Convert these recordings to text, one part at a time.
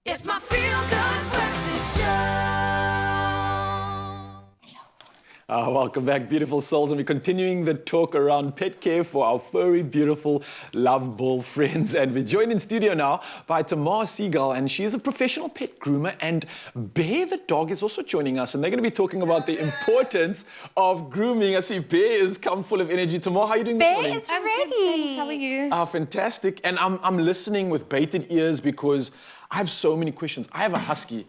It's my feel-good breakfast show. Welcome back, beautiful souls, and we're continuing the talk around pet care for our furry, beautiful, lovable friends. And we're joined in studio now by Tamar Seagull, and she is a professional pet groomer. And Bear the dog is also joining us, and they're going to be talking about the importance of grooming. I see Bear is come full of energy. Tamar, how are you doing this morning? Bear is ready. Thanks. How are you? Fantastic. And I'm listening with bated ears because I have so many questions. I have a husky.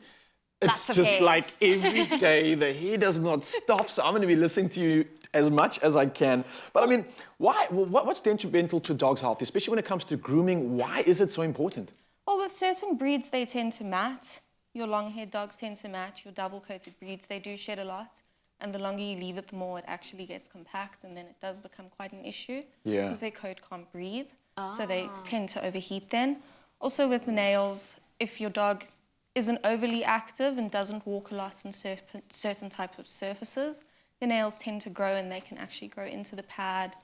It's just hair. like every day, the hair does not stop. So I'm going to be listening to you as much as I can. But I mean, why? What's detrimental to dogs' health, especially when it comes to grooming? Why is it so important? Well, with certain breeds, they tend to mat. Your long-haired dogs tend to mat. Your double-coated breeds, they do shed a lot. And the longer you leave it, the more it actually gets compact, and then it does become quite an issue. Yeah. Because their coat can't breathe, so they tend to overheat then. Also with the nails, if your dog isn't overly active and doesn't walk a lot on certain types of surfaces, the nails tend to grow and they can actually grow into the pad,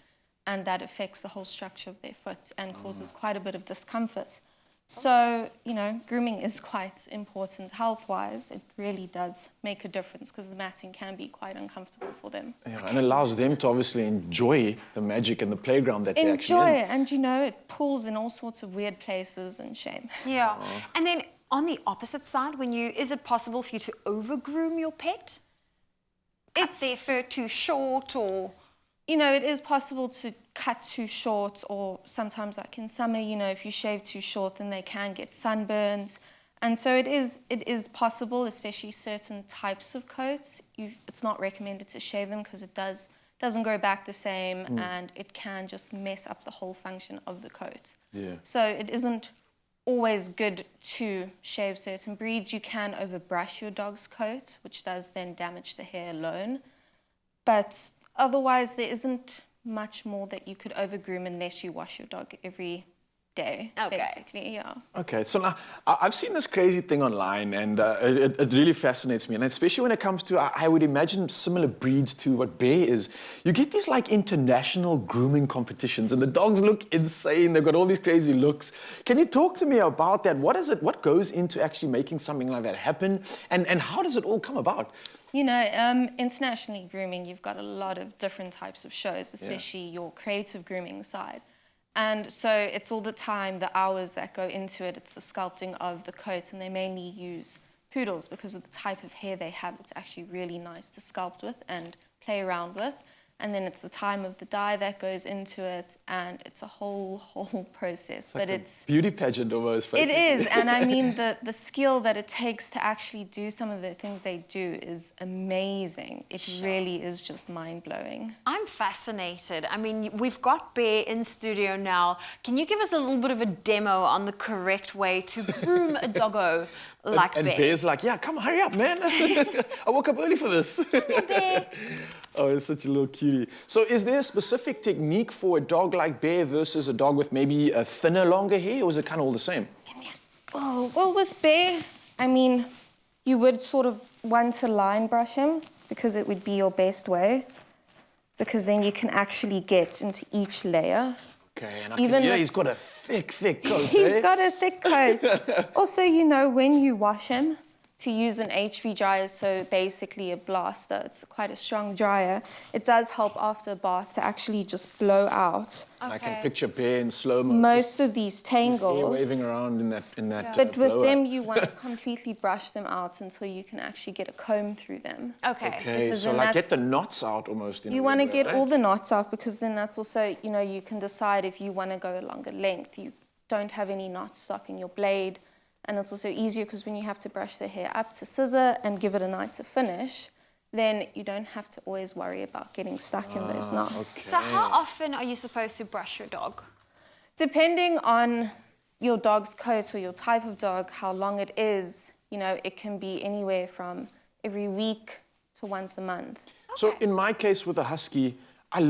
and that affects the whole structure of their foot and causes quite a bit of discomfort. So, you know, grooming is quite important health-wise. It really does make a difference because the matting can be quite uncomfortable for them. Yeah, and allows them to obviously enjoy the magic and the playground that they're actually Enjoy in. it, and you know, it pulls in all sorts of weird places and shame. Yeah. And then on the opposite side, is it possible for you to over-groom your pet? Cut their fur too short, or... You know, it is possible to cut too short, or sometimes like in summer, you know, if you shave too short, then they can get sunburns. And so it is possible, especially certain types of coats. It's not recommended to shave them because it doesn't grow back the same, and it can just mess up the whole function of the coat. Yeah. So it isn't always good to shave certain breeds. You can overbrush your dog's coat, which does then damage the hair alone. But otherwise, there isn't much more that you could overgroom unless you wash your dog every day, basically, yeah. Okay, so now I've seen this crazy thing online, and it really fascinates me. And especially when it comes to, I would imagine, similar breeds to what Bear is. You get these like international grooming competitions, and the dogs look insane. They've got all these crazy looks. Can you talk to me about that? What is it? What goes into actually making something like that happen? And how does it all come about? You know, internationally grooming, you've got a lot of different types of shows, especially your creative grooming side. And so it's all the time, the hours that go into it. It's the sculpting of the coat, and they mainly use poodles because of the type of hair they have. It's actually really nice to sculpt with and play around with. And then it's the time of the dye that goes into it, and it's a whole process. Like but it's beauty pageant almost. It is, and I mean the skill that it takes to actually do some of the things they do is amazing. It really is just mind-blowing. I'm fascinated. I mean, we've got Bear in studio now. Can you give us a little bit of a demo on the correct way to groom a doggo like and Bear? Bear's like, yeah, come hurry up, man. I woke up early for this. Hey, Bear. Oh, it's such a little cutie. So is there a specific technique for a dog like Bear versus a dog with maybe a thinner, longer hair, or is it kind of all the same? Oh, well, with Bear, I mean, you would sort of want to line brush him because it would be your best way, because then you can actually get into each layer. Okay, and I can hear he's got a thick coat. He's got a thick coat. Also, you know, when you wash him, to use an HV dryer, so basically a blaster, it's quite a strong dryer. It does help after a bath to actually just blow out. I can picture Bear in slow-mo. Most of these tangles. Hair waving around in that. But with them, you want to completely brush them out until you can actually get a comb through them. Okay. Because so then like get the knots out almost. You want to get all the knots out, because then that's also, you know, you can decide if you want to go a longer length. You don't have any knots stopping your blade. And it's also easier because when you have to brush the hair up to scissor and give it a nicer finish, then you don't have to always worry about getting stuck in those knots. Okay. So how often are you supposed to brush your dog? Depending on your dog's coat or your type of dog, how long it is, you know, it can be anywhere from every week to once a month. So in my case with a husky, I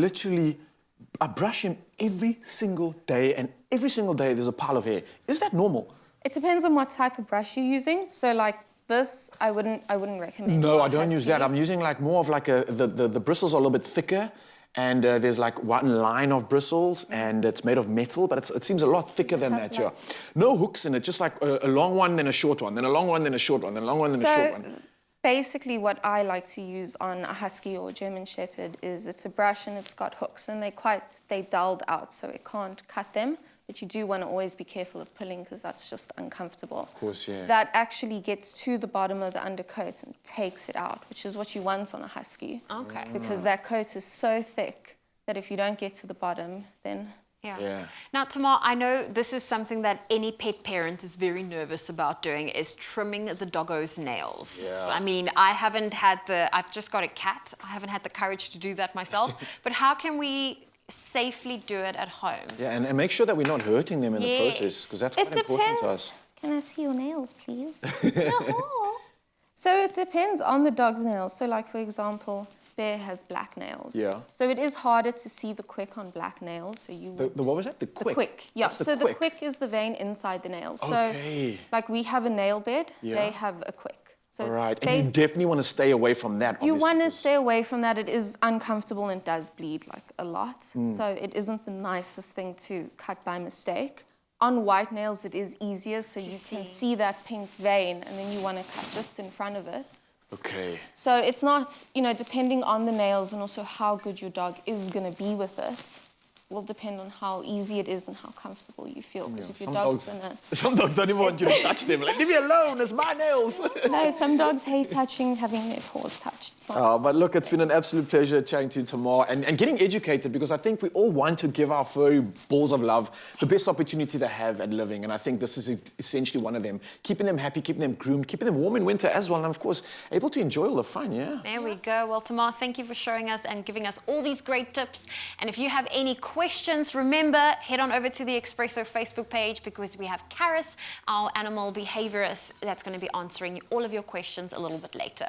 brush him every single day, and every single day there's a pile of hair. Is that normal? It depends on what type of brush you're using. So like this, I wouldn't recommend. No, I don't use that. I'm using like more of like the bristles are a little bit thicker, and there's like one line of bristles, and it's made of metal, but it seems a lot thicker than that. Yeah, no hooks in it, just like a long one, then a short one, then a long one, then a short one, then a long one, then a short one. Basically, what I like to use on a Husky or German Shepherd is it's a brush and it's got hooks, and they dulled out, so it can't cut them. But you do want to always be careful of pulling because that's just uncomfortable. Of course, yeah. That actually gets to the bottom of the undercoat and takes it out, which is what you want on a Husky. Okay. Because that coat is so thick that if you don't get to the bottom, then... Yeah. Now, Tamar, I know this is something that any pet parent is very nervous about doing, is trimming the doggo's nails. Yeah. I mean, I've just got a cat. I haven't had the courage to do that myself. But how can we safely do it at home? Yeah, and make sure that we're not hurting them in the process, because that's quite important to us. Can I see your nails, please? So it depends on the dog's nails. So like, for example, Bear has black nails. Yeah. So it is harder to see the quick on black nails. So you would... What was that? The quick? The quick, yeah. What's So the quick is the vein inside the nails. Okay. So like we have a nail bed, Yeah. they have a quick. So All right, and you definitely want to stay away from that, obviously. You want to stay away from that. It is uncomfortable and does bleed like a lot. Mm. So it isn't the nicest thing to cut by mistake. On white nails, it is easier, so you can see that pink vein, and then you want to cut just in front of it. Okay. So it's not, depending on the nails and also how good your dog is going to be with it, will depend on how easy it is and how comfortable you feel. Because if your dog's gonna... Some dogs don't even want you to touch them. Like, leave me alone, it's my nails. No, some dogs hate having their paws touched. It's not But look, it's been an absolute pleasure chatting to you, Tamar, and getting educated, because I think we all want to give our furry balls of love the best opportunity they have at living. And I think this is essentially one of them. Keeping them happy, keeping them groomed, keeping them warm in winter as well. And of course, able to enjoy all the fun, yeah? There we go. Well, Tamar, thank you for showing us and giving us all these great tips. And if you have any questions, remember, head on over to the Expresso Facebook page, because we have Karis, our animal behaviorist, that's going to be answering all of your questions a little bit later.